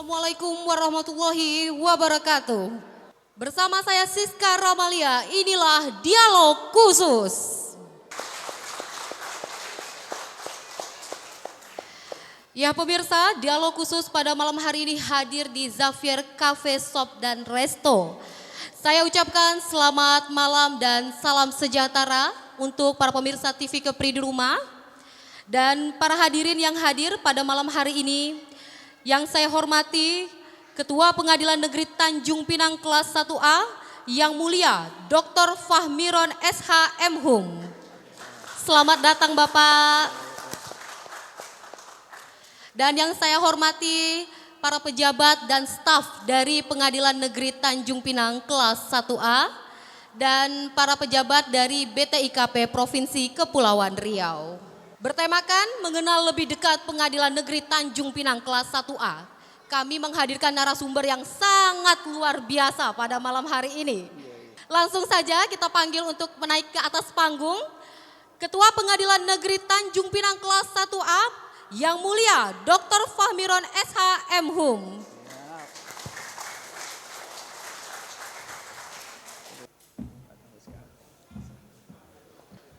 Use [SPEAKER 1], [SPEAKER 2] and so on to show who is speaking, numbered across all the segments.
[SPEAKER 1] Assalamualaikum warahmatullahi wabarakatuh. Bersama saya Siska Ramalia, inilah Dialog Khusus. Ya pemirsa, Dialog Khusus pada malam hari ini hadir di Xavier Cafe Shop dan Resto. Saya ucapkan selamat malam dan salam sejahtera untuk para pemirsa TV Kepri di rumah. Dan para hadirin yang hadir pada malam hari ini, yang saya hormati Ketua Pengadilan Negeri Tanjung Pinang kelas 1A, Yang Mulia Dr. Fahmiron SH Hum. Selamat datang Bapak. Dan yang saya hormati para pejabat dan staf dari Pengadilan Negeri Tanjung Pinang kelas 1A dan para pejabat dari BTIKP Provinsi Kepulauan Riau. Bertemakan mengenal lebih dekat Pengadilan Negeri Tanjung Pinang kelas 1A. kami menghadirkan narasumber yang sangat luar biasa pada malam hari ini. Langsung saja kita panggil untuk menaik ke atas panggung Ketua Pengadilan Negeri Tanjung Pinang kelas 1A yang mulia Dr. Fahmiron SH MHum.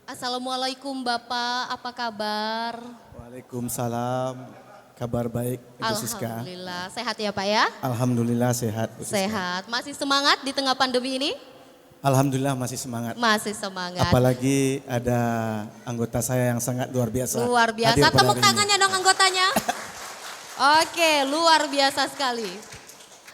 [SPEAKER 1] Assalamualaikum Bapak, apa kabar?
[SPEAKER 2] Waalaikumsalam, kabar baik Ibu Siska.
[SPEAKER 1] Alhamdulillah, sehat ya Pak ya?
[SPEAKER 2] Alhamdulillah sehat Bu Siska.
[SPEAKER 1] Sehat, masih semangat di tengah pandemi ini?
[SPEAKER 2] Alhamdulillah masih semangat.
[SPEAKER 1] Masih semangat.
[SPEAKER 2] Apalagi ada anggota saya yang sangat luar biasa.
[SPEAKER 1] Luar biasa, tepuk tangannya dong anggotanya. Oke, luar biasa sekali.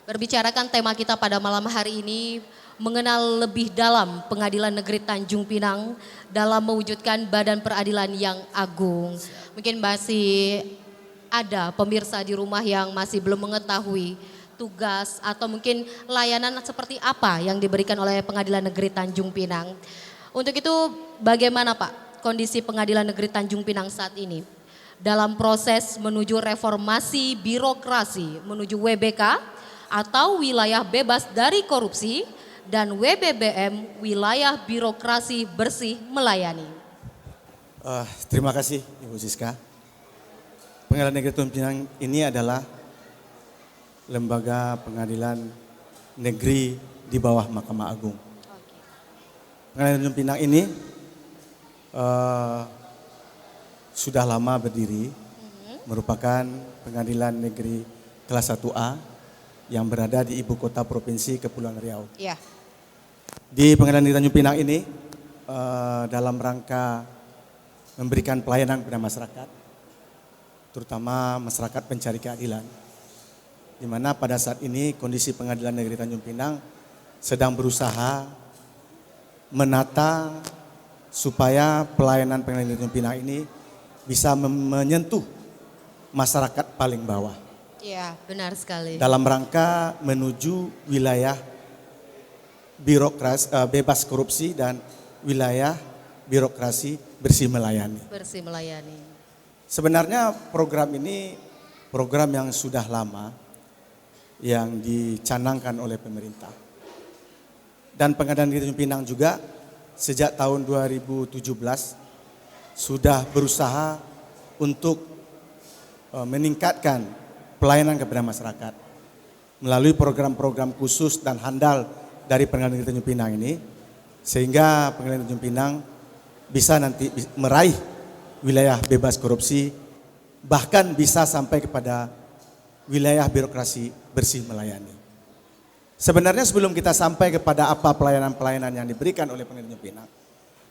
[SPEAKER 1] Berbicarakan tema kita pada malam hari ini, mengenal lebih dalam Pengadilan Negeri Tanjung Pinang dalam mewujudkan badan peradilan yang agung. Mungkin masih ada pemirsa di rumah yang masih belum mengetahui tugas atau mungkin layanan seperti apa yang diberikan oleh Pengadilan Negeri Tanjung Pinang. Untuk itu bagaimana Pak kondisi Pengadilan Negeri Tanjung Pinang saat ini? Dalam proses menuju reformasi birokrasi menuju WBK atau wilayah bebas dari korupsi, dan WBBM, wilayah birokrasi bersih melayani.
[SPEAKER 2] Terima kasih Ibu Siska. Pengadilan Negeri Tanjung Pinang ini adalah lembaga pengadilan negeri di bawah Mahkamah Agung. Pengadilan Tanjung Pinang ini sudah lama berdiri, merupakan pengadilan negeri kelas 1A yang berada di ibu kota provinsi Kepulauan Riau.
[SPEAKER 1] Ya.
[SPEAKER 2] Di Pengadilan Negeri Tanjung Pinang ini dalam rangka memberikan pelayanan kepada masyarakat, terutama masyarakat pencari keadilan, di mana pada saat ini kondisi Pengadilan Negeri Tanjung Pinang sedang berusaha menata supaya pelayanan Pengadilan Negeri Tanjung Pinang ini bisa menyentuh masyarakat paling bawah.
[SPEAKER 1] Iya, benar sekali.
[SPEAKER 2] Dalam rangka menuju wilayah birokrasi bebas korupsi dan wilayah birokrasi bersih melayani.
[SPEAKER 1] Bersih melayani.
[SPEAKER 2] Sebenarnya program ini program yang sudah lama yang dicanangkan oleh pemerintah. Dan Pengadilan Negeri Tanjung Pinang juga sejak tahun 2017 sudah berusaha untuk meningkatkan pelayanan kepada masyarakat melalui program-program khusus dan handal dari Pengadilan Negeri Tanjung Pinang ini, sehingga Pengadilan Tanjung Pinang bisa nanti meraih wilayah bebas korupsi, bahkan bisa sampai kepada wilayah birokrasi bersih melayani. Sebenarnya sebelum kita sampai kepada apa pelayanan-pelayanan yang diberikan oleh Pengadilan Tanjung Pinang,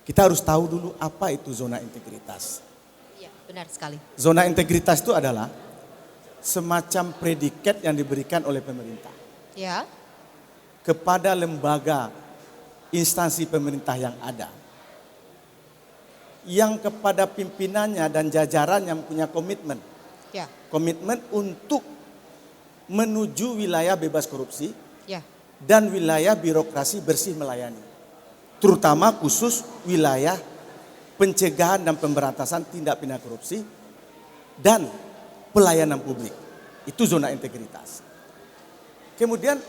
[SPEAKER 2] kita harus tahu dulu apa itu zona integritas.
[SPEAKER 1] Iya, benar sekali.
[SPEAKER 2] Zona integritas itu adalah semacam predikat yang diberikan oleh pemerintah.
[SPEAKER 1] Ya.
[SPEAKER 2] Kepada lembaga instansi pemerintah yang ada, yang kepada pimpinannya dan jajaran yang punya komitmen, komitmen untuk menuju wilayah bebas korupsi dan wilayah birokrasi bersih melayani, terutama khusus wilayah pencegahan dan pemberantasan tindak pidana korupsi dan pelayanan publik. Itu zona integritas. Kemudian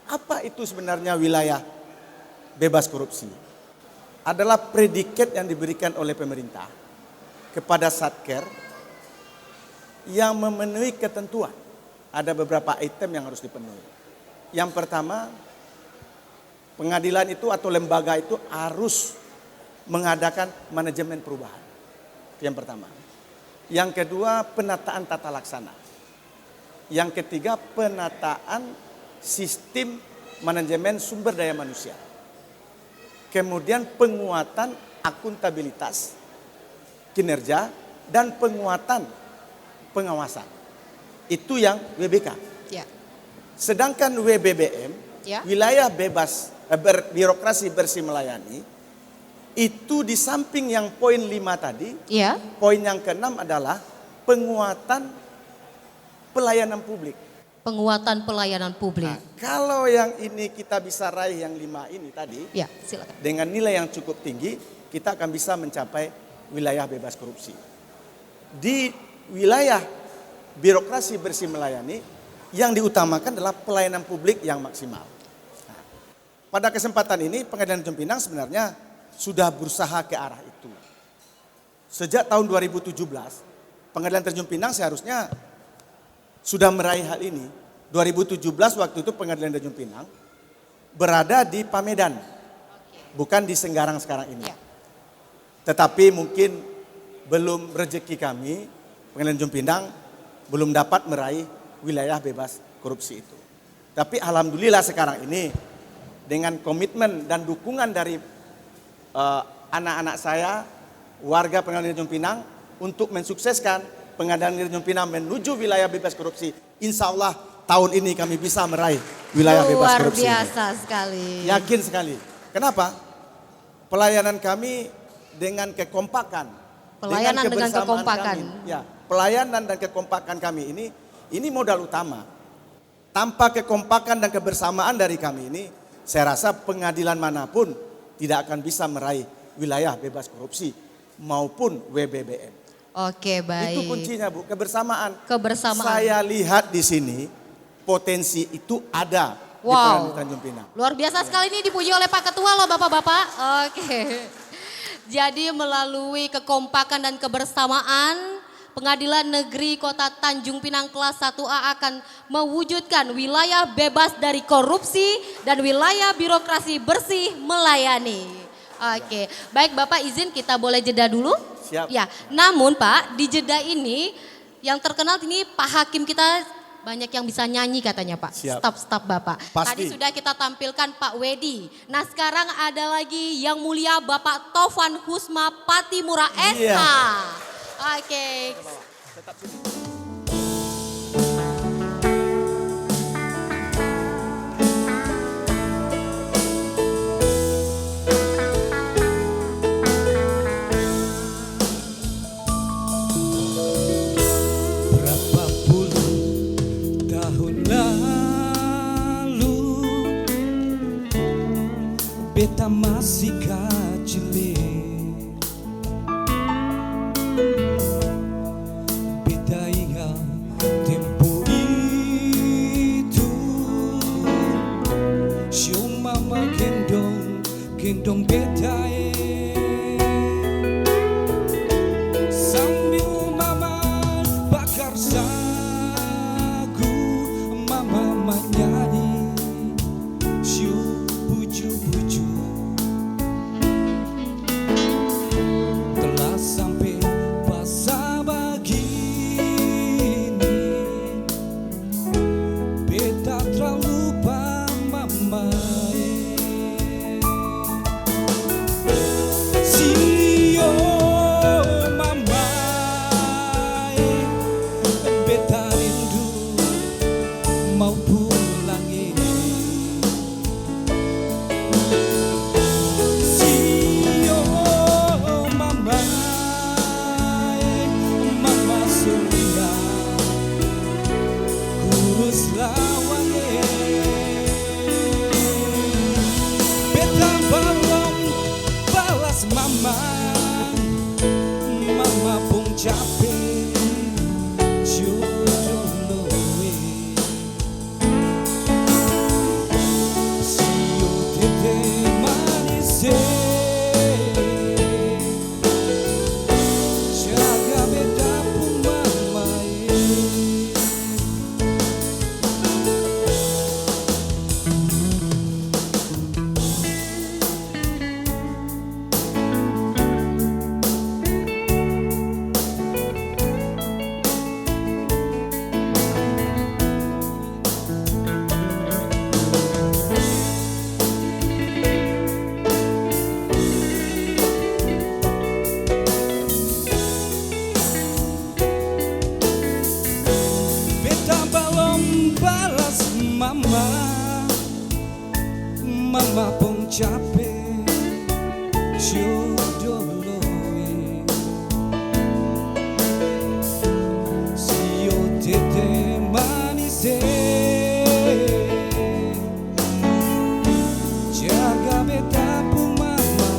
[SPEAKER 2] apa itu sebenarnya wilayah bebas korupsi? Adalah predikat yang diberikan oleh pemerintah kepada Satker yang memenuhi ketentuan. Ada beberapa item yang harus dipenuhi. Yang pertama, pengadilan itu atau lembaga itu harus mengadakan manajemen perubahan. Itu yang pertama. Yang kedua, penataan tata laksana. Yang ketiga, penataan sistem manajemen sumber daya manusia. Kemudian penguatan akuntabilitas, kinerja, dan penguatan pengawasan. Itu yang WBK.
[SPEAKER 1] Ya.
[SPEAKER 2] Sedangkan WBBM, wilayah bebas birokrasi bersih melayani, itu di samping yang poin 5 tadi, poin yang ke-6 adalah penguatan pelayanan publik.
[SPEAKER 1] Penguatan pelayanan publik.
[SPEAKER 2] Nah, kalau yang ini kita bisa raih yang 5 ini tadi,
[SPEAKER 1] silakan.
[SPEAKER 2] Dengan nilai yang cukup tinggi, kita akan bisa mencapai wilayah bebas korupsi. Di wilayah birokrasi bersih melayani, yang diutamakan adalah pelayanan publik yang maksimal. Nah, pada kesempatan ini Pengadilan Tanjung Pinang sebenarnya sudah berusaha ke arah itu. Sejak tahun 2017, Pengadilan Tanjung Pinang seharusnya sudah meraih hal ini. 2017 waktu itu Pengadilan Tanjung Pinang berada di Pamedan, bukan di Senggarang sekarang ini. Tetapi mungkin belum rezeki kami, Pengadilan Tanjung Pinang belum dapat meraih wilayah bebas korupsi itu. Tapi alhamdulillah sekarang ini dengan komitmen dan dukungan dari anak-anak saya, warga Pengadilan Tanjung Pinang untuk mensukseskan Pengadilan Tanjung Pinang menuju wilayah bebas korupsi. Insya Allah tahun ini kami bisa meraih wilayah bebas korupsi.
[SPEAKER 1] Luar biasa sekali.
[SPEAKER 2] Yakin sekali. Kenapa? Pelayanan kami dengan kekompakan.
[SPEAKER 1] Pelayanan dengan kekompakan.
[SPEAKER 2] Kami, ya, pelayanan dan kekompakan kami ini modal utama. Tanpa kekompakan dan kebersamaan dari kami ini, saya rasa pengadilan manapun tidak akan bisa meraih wilayah bebas korupsi maupun WBBM.
[SPEAKER 1] Oke, baik.
[SPEAKER 2] Itu kuncinya, Bu, kebersamaan.
[SPEAKER 1] Kebersamaan.
[SPEAKER 2] Saya lihat di sini potensi itu ada di
[SPEAKER 1] Wow.
[SPEAKER 2] Pengadilan Tanjung Pinang.
[SPEAKER 1] Luar biasa sekali ini dipuji oleh Pak Ketua loh Bapak-Bapak. Oke. Jadi melalui kekompakan dan kebersamaan, Pengadilan Negeri Kota Tanjung Pinang kelas 1A akan mewujudkan wilayah bebas dari korupsi dan wilayah birokrasi bersih melayani. Oke, baik Bapak izin kita boleh jeda dulu?
[SPEAKER 2] Siap.
[SPEAKER 1] Ya, namun Pak di jeda ini yang terkenal ini Pak Hakim kita banyak yang bisa nyanyi katanya Pak.
[SPEAKER 2] Siap.
[SPEAKER 1] Stop Bapak.
[SPEAKER 2] Pasti.
[SPEAKER 1] Tadi sudah kita tampilkan Pak Wedi. Nah sekarang ada lagi yang mulia Bapak Tovan Husma Patimura SH.
[SPEAKER 2] Iya.
[SPEAKER 1] Oke.
[SPEAKER 2] Tetap sini.
[SPEAKER 3] Berapa puluh tahun lalu beta masih kecil, beta ingat tempo itu. Show mama gendong beta sambil mama bakar sagu, mama menyanyi syuk buju-buju. Telah sampai masa begini, beta terlalu lupa mama. Sio mama, beta rindu mau pulang. Sio mama, mama suria kurus lawang. Beta belum balas mama, mama pun capek jodoh we. Sio tete manis, jaga beta pun mama. Beta belum balas mama, mama pun capek jodoh we. Sio tete manis, jaga beta pun mama.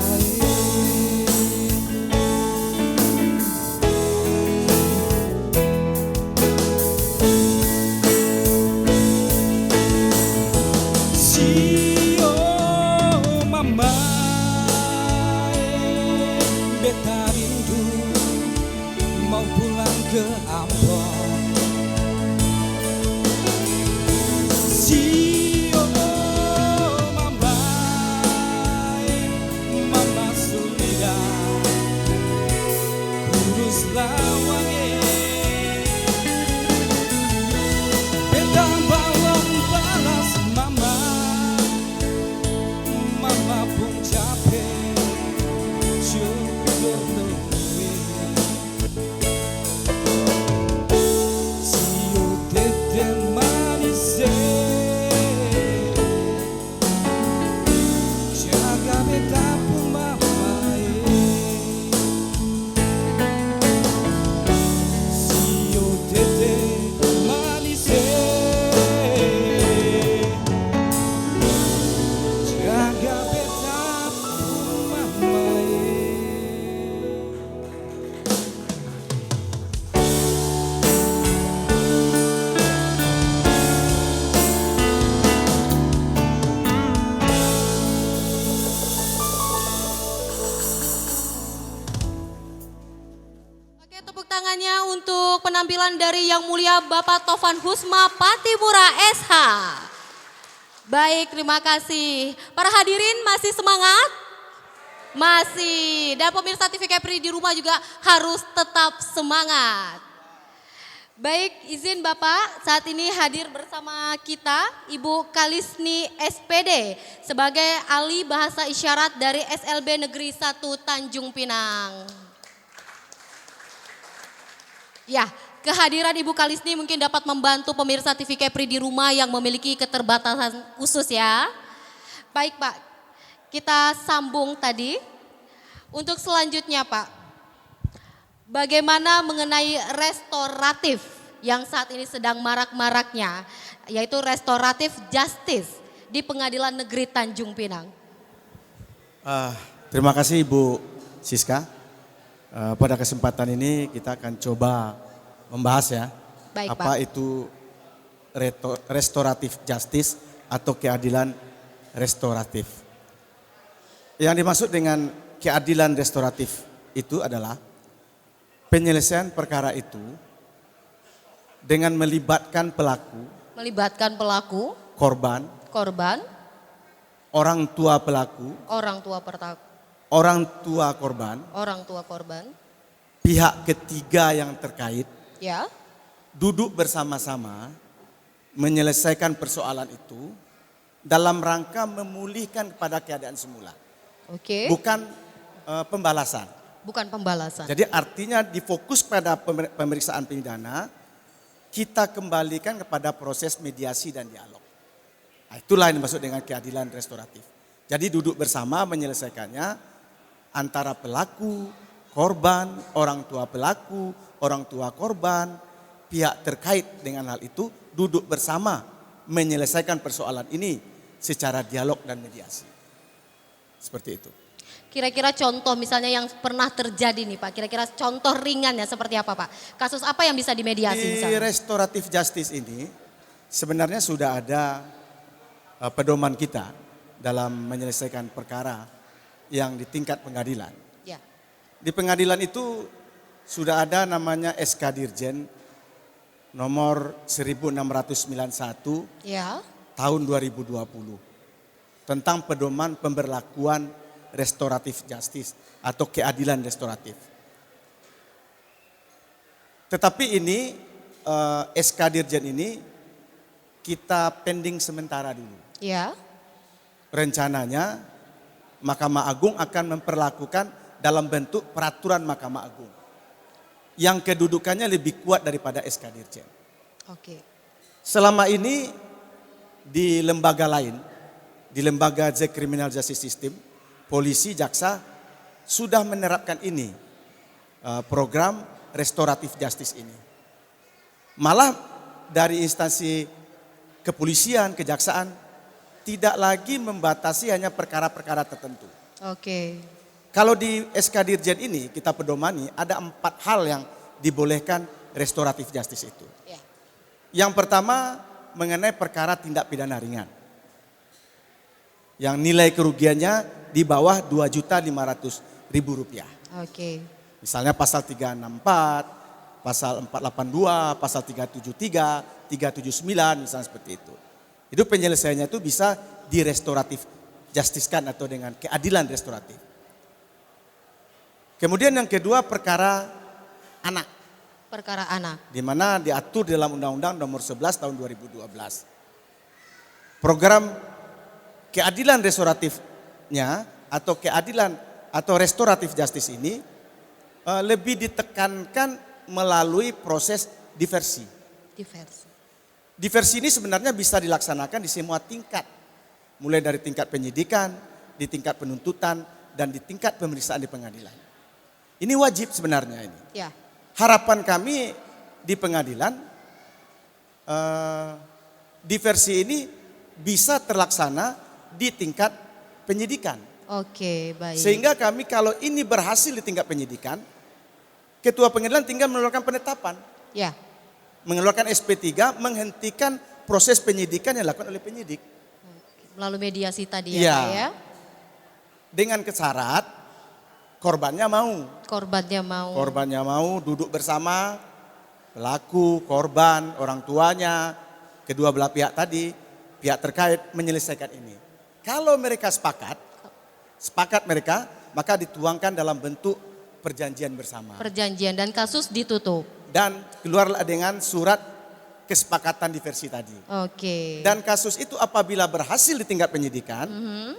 [SPEAKER 1] untuk penampilan dari Yang Mulia Bapak Tovan Husma Patimura SH. Baik, terima kasih. Para hadirin masih semangat? Masih. Dan pemirsa TV Kepri di rumah juga harus tetap semangat. Baik, izin Bapak, saat ini hadir bersama kita Ibu Kalisni SPD sebagai ahli bahasa isyarat dari SLB Negeri 1 Tanjung Pinang. Ya, kehadiran Ibu Kalisni mungkin dapat membantu pemirsa TV Kepri di rumah yang memiliki keterbatasan khusus ya. Baik Pak, kita sambung tadi. Untuk selanjutnya Pak, bagaimana mengenai restoratif yang saat ini sedang marak-maraknya, yaitu restoratif justice di Pengadilan Negeri Tanjung Pinang.
[SPEAKER 2] Terima kasih Ibu Siska. Pada kesempatan ini kita akan coba membahas ya,
[SPEAKER 1] Baik,
[SPEAKER 2] apa
[SPEAKER 1] Pak.
[SPEAKER 2] itu restoratif justice atau keadilan restoratif. Yang dimaksud dengan keadilan restoratif itu adalah penyelesaian perkara itu dengan melibatkan pelaku, korban, orang tua pelaku,
[SPEAKER 1] orang tua korban,
[SPEAKER 2] pihak ketiga yang terkait,
[SPEAKER 1] ya,
[SPEAKER 2] duduk bersama-sama menyelesaikan persoalan itu dalam rangka memulihkan kepada keadaan semula.
[SPEAKER 1] oke,
[SPEAKER 2] Bukan pembalasan.
[SPEAKER 1] bukan pembalasan.
[SPEAKER 2] Jadi artinya difokus pada pemeriksaan pidana, kita kembalikan kepada proses mediasi dan dialog. Nah, itulah yang dimaksud dengan keadilan restoratif. Jadi duduk bersama menyelesaikannya antara pelaku, korban, orang tua pelaku, orang tua korban, pihak terkait dengan hal itu duduk bersama menyelesaikan persoalan ini secara dialog dan mediasi. Seperti itu.
[SPEAKER 1] Kira-kira contoh misalnya yang pernah terjadi nih Pak, kira-kira contoh ringannya seperti apa Pak? Kasus apa yang bisa dimediasi
[SPEAKER 2] Di
[SPEAKER 1] misalnya?
[SPEAKER 2] restoratif justice ini sebenarnya sudah ada pedoman kita dalam menyelesaikan perkara yang di tingkat pengadilan.
[SPEAKER 1] Ya,
[SPEAKER 2] Di pengadilan itu sudah ada namanya SK Dirjen nomor 1691
[SPEAKER 1] ya,
[SPEAKER 2] tahun 2020 tentang pedoman pemberlakuan restoratif justice atau keadilan restoratif. Tetapi ini SK Dirjen ini kita pending sementara dulu.
[SPEAKER 1] ya,
[SPEAKER 2] Rencananya Mahkamah Agung akan memperlakukan dalam bentuk peraturan Mahkamah Agung yang kedudukannya lebih kuat daripada SK Dirjen.
[SPEAKER 1] oke,
[SPEAKER 2] Selama ini di lembaga lain, di lembaga The Criminal Justice System, polisi, jaksa sudah menerapkan ini, program restoratif justice ini. Malah dari instansi kepolisian, kejaksaan tidak lagi membatasi hanya perkara-perkara tertentu.
[SPEAKER 1] oke,
[SPEAKER 2] Kalau di SK Dirjen ini kita pedomani ada 4 hal yang dibolehkan restoratif justice itu.
[SPEAKER 1] ya,
[SPEAKER 2] Yang pertama mengenai perkara tindak pidana ringan. Yang nilai kerugiannya di bawah Rp2.500.000.
[SPEAKER 1] oke,
[SPEAKER 2] Misalnya pasal 364, pasal 482, pasal 373, 379 misalnya seperti itu. Itu penyelesaiannya itu bisa direstoratif justice-kan atau dengan keadilan restoratif. Kemudian yang kedua perkara anak.
[SPEAKER 1] perkara anak,
[SPEAKER 2] Di mana diatur dalam Undang-Undang nomor 11 tahun 2012. Program keadilan restoratifnya atau keadilan atau restoratif justice ini lebih ditekankan melalui proses diversi.
[SPEAKER 1] diversi,
[SPEAKER 2] Diversi ini sebenarnya bisa dilaksanakan di semua tingkat. Mulai dari tingkat penyidikan, di tingkat penuntutan, dan di tingkat pemeriksaan di pengadilan. Ini wajib sebenarnya ini.
[SPEAKER 1] ya,
[SPEAKER 2] Harapan kami di pengadilan, diversi ini bisa terlaksana di tingkat penyidikan.
[SPEAKER 1] oke, baik,
[SPEAKER 2] Sehingga kami kalau ini berhasil di tingkat penyidikan, ketua pengadilan tinggal mengeluarkan penetapan,
[SPEAKER 1] ya,
[SPEAKER 2] mengeluarkan SP3, menghentikan proses penyidikan yang dilakukan oleh penyidik.
[SPEAKER 1] melalui mediasi tadi
[SPEAKER 2] Iya.
[SPEAKER 1] ya Pak ya,
[SPEAKER 2] Dengan kesyarat korbannya mau.
[SPEAKER 1] korbannya mau,
[SPEAKER 2] Korbannya mau duduk bersama, pelaku, korban, orang tuanya, kedua belah pihak tadi, pihak terkait menyelesaikan ini. Kalau mereka sepakat mereka, maka dituangkan dalam bentuk perjanjian bersama.
[SPEAKER 1] Perjanjian dan kasus ditutup.
[SPEAKER 2] Dan keluarlah dengan surat kesepakatan diversi tadi.
[SPEAKER 1] Oke.
[SPEAKER 2] Dan kasus itu apabila berhasil di tingkat penyidikan,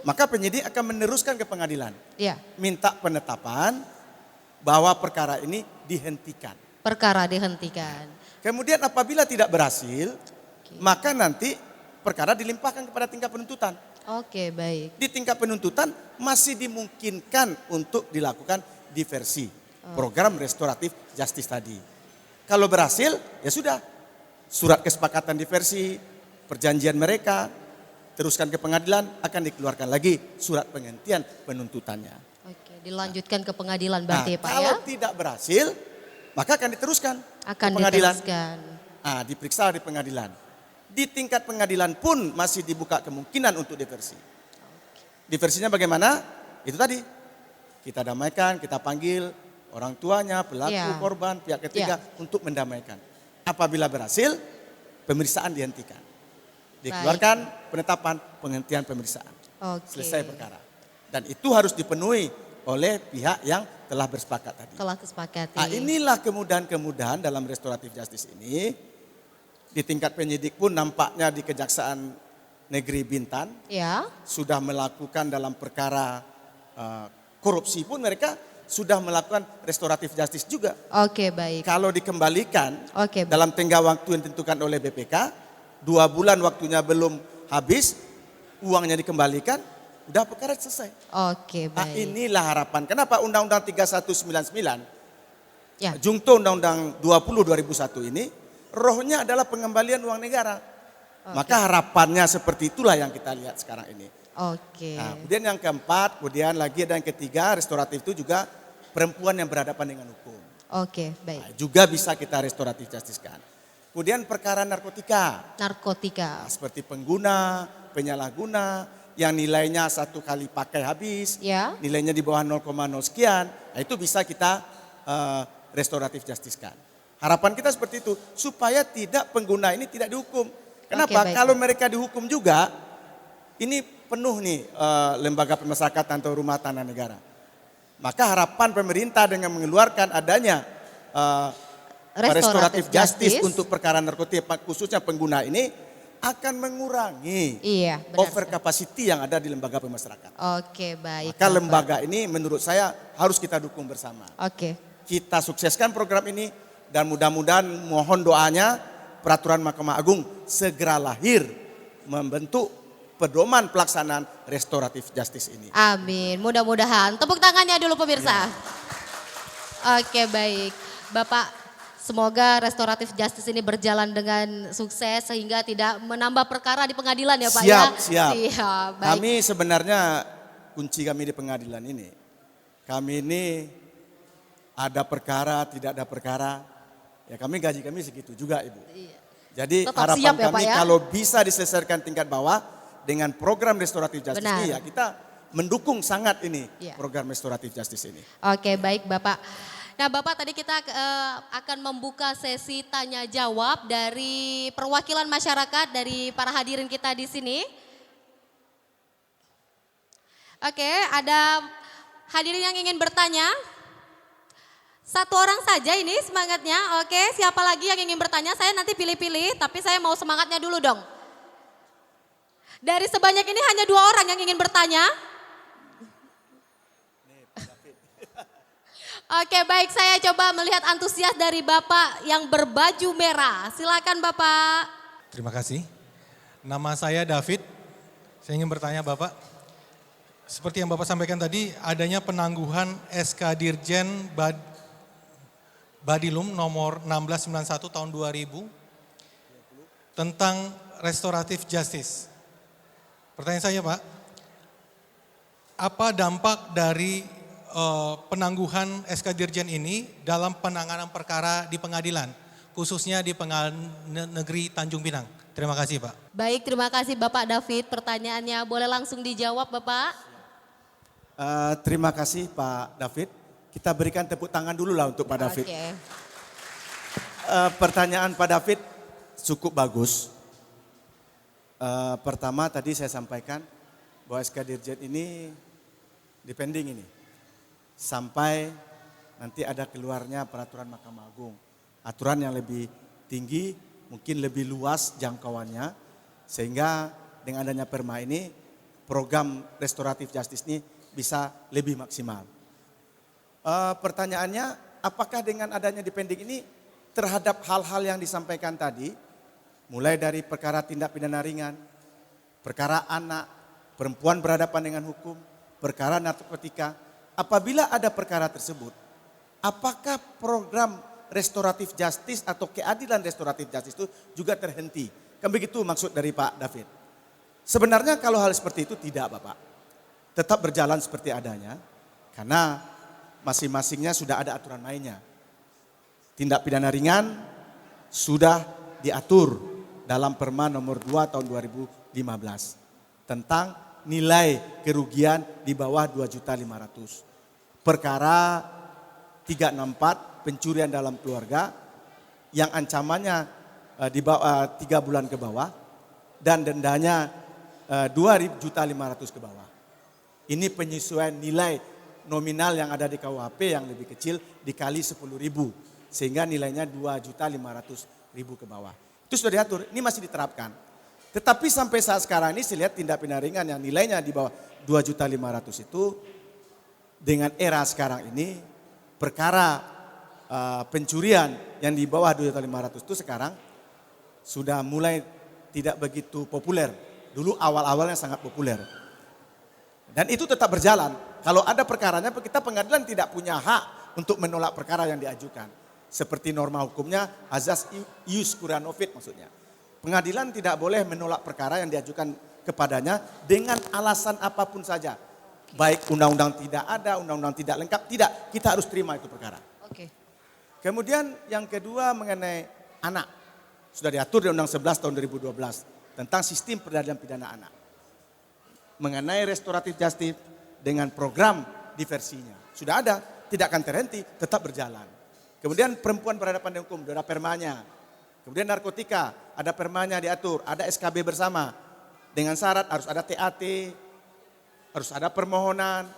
[SPEAKER 2] maka penyidik akan meneruskan ke pengadilan.
[SPEAKER 1] Ya,
[SPEAKER 2] Minta penetapan bahwa perkara ini dihentikan.
[SPEAKER 1] perkara dihentikan.
[SPEAKER 2] Kemudian apabila tidak berhasil, maka nanti perkara dilimpahkan kepada tingkat penuntutan.
[SPEAKER 1] Oke, baik.
[SPEAKER 2] Di tingkat penuntutan masih dimungkinkan untuk dilakukan diversi. Program restoratif justice tadi. Kalau berhasil, ya sudah. Surat kesepakatan diversi, perjanjian mereka, teruskan ke pengadilan, akan dikeluarkan lagi surat penghentian penuntutannya.
[SPEAKER 1] Oke, dilanjutkan ke pengadilan berarti Pak ya?
[SPEAKER 2] Kalau tidak berhasil, maka akan diteruskan
[SPEAKER 1] Akan
[SPEAKER 2] ke pengadilan.
[SPEAKER 1] diteruskan.
[SPEAKER 2] Diperiksa di pengadilan. Di tingkat pengadilan pun masih dibuka kemungkinan untuk diversi. Diversinya bagaimana? Itu tadi. Kita damaikan, kita panggil orang tuanya, pelaku,
[SPEAKER 1] Ya.
[SPEAKER 2] korban, pihak ketiga untuk mendamaikan. Apabila berhasil, pemeriksaan dihentikan. Dikeluarkan penetapan penghentian pemeriksaan.
[SPEAKER 1] Oke.
[SPEAKER 2] Selesai perkara. Dan itu harus dipenuhi oleh pihak yang telah bersepakat tadi.
[SPEAKER 1] Telah kesepakati.
[SPEAKER 2] Inilah kemudahan-kemudahan dalam restoratif justice ini. Di tingkat penyidik pun nampaknya di Kejaksaan Negeri Bintan
[SPEAKER 1] Ya,
[SPEAKER 2] sudah melakukan dalam perkara korupsi pun mereka sudah melakukan restoratif justice juga.
[SPEAKER 1] oke baik.
[SPEAKER 2] Kalau dikembalikan
[SPEAKER 1] Oke,
[SPEAKER 2] dalam tenggang waktu yang ditentukan oleh BPK, 2 bulan waktunya belum habis, uangnya dikembalikan, udah perkara selesai.
[SPEAKER 1] oke baik.
[SPEAKER 2] Inilah harapan. Kenapa Undang-Undang 3199,
[SPEAKER 1] Ya,
[SPEAKER 2] Jungto Undang-Undang 20 2001 ini, rohnya adalah pengembalian uang negara. Maka harapannya seperti itulah yang kita lihat sekarang ini.
[SPEAKER 1] oke.
[SPEAKER 2] Kemudian yang keempat, kemudian lagi ada yang ketiga, restoratif itu juga perempuan yang berhadapan dengan hukum.
[SPEAKER 1] Oke, baik.
[SPEAKER 2] Juga bisa kita restoratif justice kan. Kemudian perkara narkotika,
[SPEAKER 1] Narkotika.
[SPEAKER 2] seperti pengguna, penyalahguna, yang nilainya 1 kali pakai habis,
[SPEAKER 1] Ya,
[SPEAKER 2] nilainya di bawah 0,0 sekian, itu bisa kita restoratif justice kan. Harapan kita seperti itu, supaya tidak pengguna ini tidak dihukum. Kenapa?
[SPEAKER 1] baik,
[SPEAKER 2] Kalau
[SPEAKER 1] Pak.
[SPEAKER 2] mereka dihukum juga, ini penuh nih lembaga pemasyarakatan atau rumah tanah negara. Maka harapan pemerintah dengan mengeluarkan adanya restoratif justice untuk perkara narkotika khususnya pengguna ini akan mengurangi
[SPEAKER 1] Iya, benar.
[SPEAKER 2] over capacity yang ada di lembaga pemasyarakatan.
[SPEAKER 1] Oke, baik.
[SPEAKER 2] Maka
[SPEAKER 1] Bapak.
[SPEAKER 2] lembaga ini menurut saya harus kita dukung bersama.
[SPEAKER 1] Oke.
[SPEAKER 2] Kita sukseskan program ini dan mudah-mudahan mohon doanya peraturan Mahkamah Agung segera lahir membentuk pedoman pelaksanaan restoratif justice ini.
[SPEAKER 1] Amin. Mudah-mudahan. Tepuk tangannya dulu pemirsa. Oke, baik. Bapak, semoga restoratif justice ini berjalan dengan sukses sehingga tidak menambah perkara di pengadilan ya Pak ya.
[SPEAKER 2] Siap.
[SPEAKER 1] Siap. Baik.
[SPEAKER 2] Kami sebenarnya kunci kami di pengadilan ini. Kami ini ada perkara, tidak ada perkara. Ya kami gaji kami segitu juga Ibu. Jadi
[SPEAKER 1] Tetap
[SPEAKER 2] harapan
[SPEAKER 1] siap ya,
[SPEAKER 2] kami
[SPEAKER 1] Pak, ya?
[SPEAKER 2] kalau bisa diselesaikan tingkat bawah dengan program restoratif justice
[SPEAKER 1] Benar.
[SPEAKER 2] ini ya kita mendukung sangat ini
[SPEAKER 1] Iya.
[SPEAKER 2] program restoratif justice ini.
[SPEAKER 1] Oke, baik Bapak. Nah Bapak tadi kita akan membuka sesi tanya jawab dari perwakilan masyarakat dari para hadirin kita di sini. Oke, ada hadirin yang ingin bertanya? Satu orang saja ini semangatnya. Oke, siapa lagi yang ingin bertanya? Saya nanti pilih-pilih, tapi saya mau semangatnya dulu dong. Dari sebanyak ini hanya 2 orang yang ingin bertanya. Oke, baik, saya coba melihat antusias dari Bapak yang berbaju merah. Silakan Bapak.
[SPEAKER 4] Terima kasih. Nama saya David. Saya ingin bertanya Bapak. Seperti yang Bapak sampaikan tadi, adanya penangguhan SK Dirjen Badilum nomor 1691 tahun 2000 tentang restoratif justice. Pertanyaan saya Pak, apa dampak dari penangguhan SK Dirjen ini dalam penanganan perkara di pengadilan, khususnya di Pengadilan Negeri Tanjung Pinang? Terima kasih Pak.
[SPEAKER 1] Baik, terima kasih Bapak David. Pertanyaannya boleh langsung dijawab Bapak.
[SPEAKER 2] Terima kasih Pak David. Kita berikan tepuk tangan dulu lah untuk Pak David.
[SPEAKER 1] Oke.
[SPEAKER 2] Pertanyaan Pak David cukup bagus. Pertama tadi saya sampaikan bahwa SK Dirjen ini depending ini. Sampai nanti ada keluarnya peraturan Mahkamah Agung. Aturan yang lebih tinggi, mungkin lebih luas jangkauannya. Sehingga dengan adanya Perma ini, program restoratif justice ini bisa lebih maksimal. Pertanyaannya, apakah dengan adanya depending ini terhadap hal-hal yang disampaikan tadi, mulai dari perkara tindak pidana ringan, perkara anak, perempuan berhadapan dengan hukum, perkara narkotika, apabila ada perkara tersebut, apakah program restoratif justice atau keadilan restoratif justice itu juga terhenti? Kan begitu maksud dari Pak David. Sebenarnya kalau hal seperti itu tidak, Bapak. Tetap berjalan seperti adanya, karena masing-masingnya sudah ada aturan mainnya. Tindak pidana ringan sudah diatur dalam Perma nomor 2 tahun 2015 tentang nilai kerugian di bawah 2.500.000. Perkara 364 pencurian dalam keluarga yang ancamannya di bawah 3 bulan ke bawah dan dendanya 2.500.000 ke bawah. Ini penyesuaian nilai nominal yang ada di KUHP yang lebih kecil dikali 10.000 sehingga nilainya 2.500.000 ke bawah. Itu sudah diatur, ini masih diterapkan. Tetapi sampai saat sekarang ini saya lihat tindak pidana ringan yang nilainya di bawah 2.500.000 itu dengan era sekarang ini perkara pencurian yang di bawah 2.500.000 itu sekarang sudah mulai tidak begitu populer. Dulu awal-awalnya sangat populer. Dan itu tetap berjalan. Kalau ada perkaranya kita pengadilan tidak punya hak untuk menolak perkara yang diajukan. Seperti norma hukumnya azas ius cura novit maksudnya. Pengadilan tidak boleh menolak perkara yang diajukan kepadanya dengan alasan apapun saja. Baik undang-undang tidak ada, undang-undang tidak lengkap, tidak. Kita harus terima itu perkara.
[SPEAKER 1] Oke.
[SPEAKER 2] Kemudian yang kedua mengenai anak. Sudah diatur di Undang 11 tahun 2012 tentang sistem peradilan pidana anak. Mengenai restoratif justice dengan program diversinya. Sudah ada, tidak akan terhenti, tetap berjalan. Kemudian perempuan berhadapan dengan hukum, ada permanya. Kemudian narkotika, ada permanya diatur, ada SKB bersama. Dengan syarat harus ada TAT, harus ada permohonan,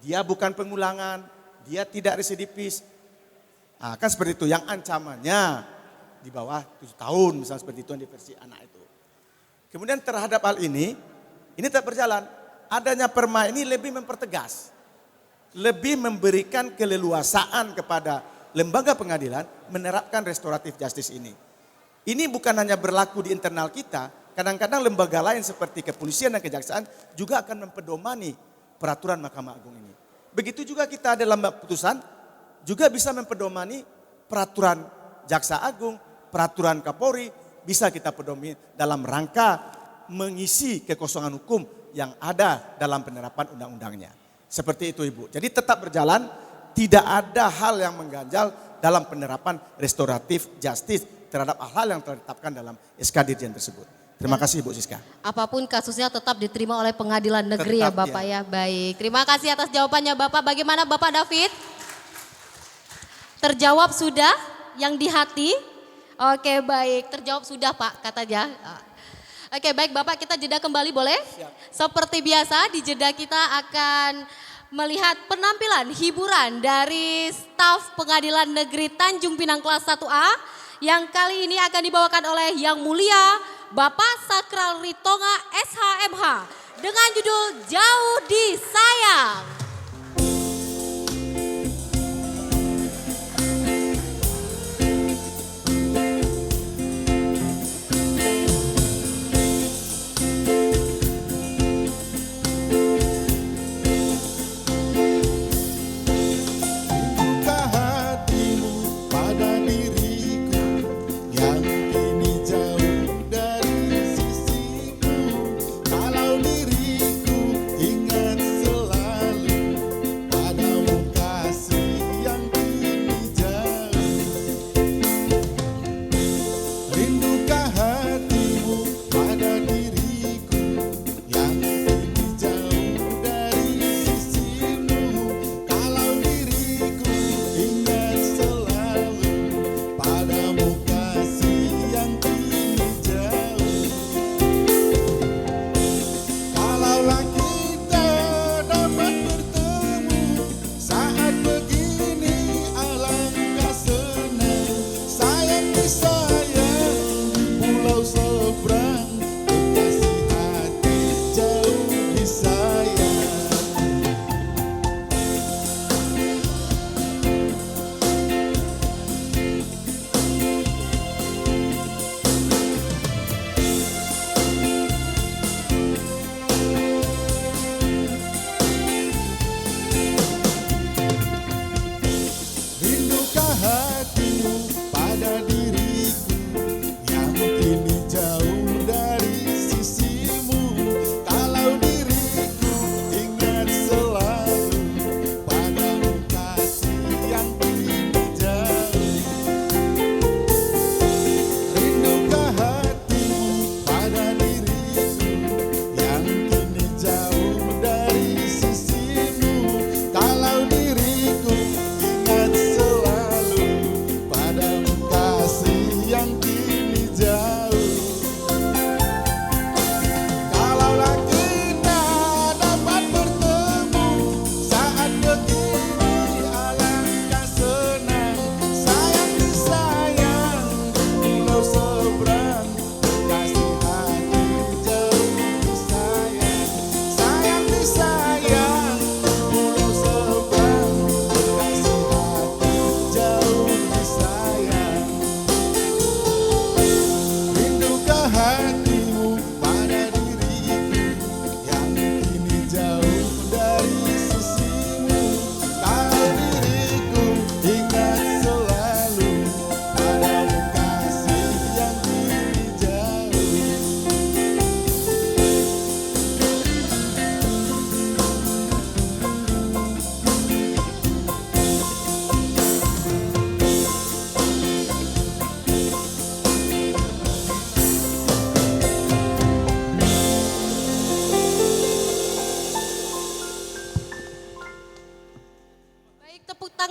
[SPEAKER 2] dia bukan pengulangan, dia tidak residivis. Nah, kan seperti itu, yang ancamannya di bawah 7 tahun, misalnya seperti itu yang diversi anak itu. Kemudian terhadap hal ini tetap berjalan. Adanya Perma ini lebih mempertegas, lebih memberikan keleluasaan kepada lembaga pengadilan menerapkan restoratif justice ini. Ini bukan hanya berlaku di internal kita, kadang-kadang lembaga lain seperti kepolisian dan kejaksaan juga akan mempedomani peraturan Mahkamah Agung ini. Begitu juga kita dalam putusan juga bisa mempedomani peraturan Jaksa Agung, peraturan Kapolri, bisa kita pedomani dalam rangka mengisi kekosongan hukum yang ada dalam penerapan undang-undangnya. Seperti itu Ibu. Jadi tetap berjalan, tidak ada hal yang mengganjal dalam penerapan restoratif justice terhadap hal-hal yang telah ditetapkan dalam SK Dirjen tersebut. Terima kasih Ibu Siska.
[SPEAKER 1] Apapun kasusnya tetap diterima oleh pengadilan negeri
[SPEAKER 2] Tetap,
[SPEAKER 1] ya Bapak ya. Baik, terima kasih atas jawabannya Bapak. Bagaimana Bapak David? Terjawab sudah yang di hati? Oke baik, terjawab sudah Pak katanya. Oke baik Bapak, kita jeda kembali boleh?
[SPEAKER 2] Siap.
[SPEAKER 1] Seperti biasa di jeda kita akan melihat penampilan hiburan dari staf Pengadilan Negeri Tanjung Pinang kelas 1A yang kali ini akan dibawakan oleh Yang Mulia Bapak Sakral Ritonga SHMH dengan judul Jauh Disayang.
[SPEAKER 5] Buka hatimu pada diriku yang kini jauh dari sisimu. Kalau diriku ingat selalu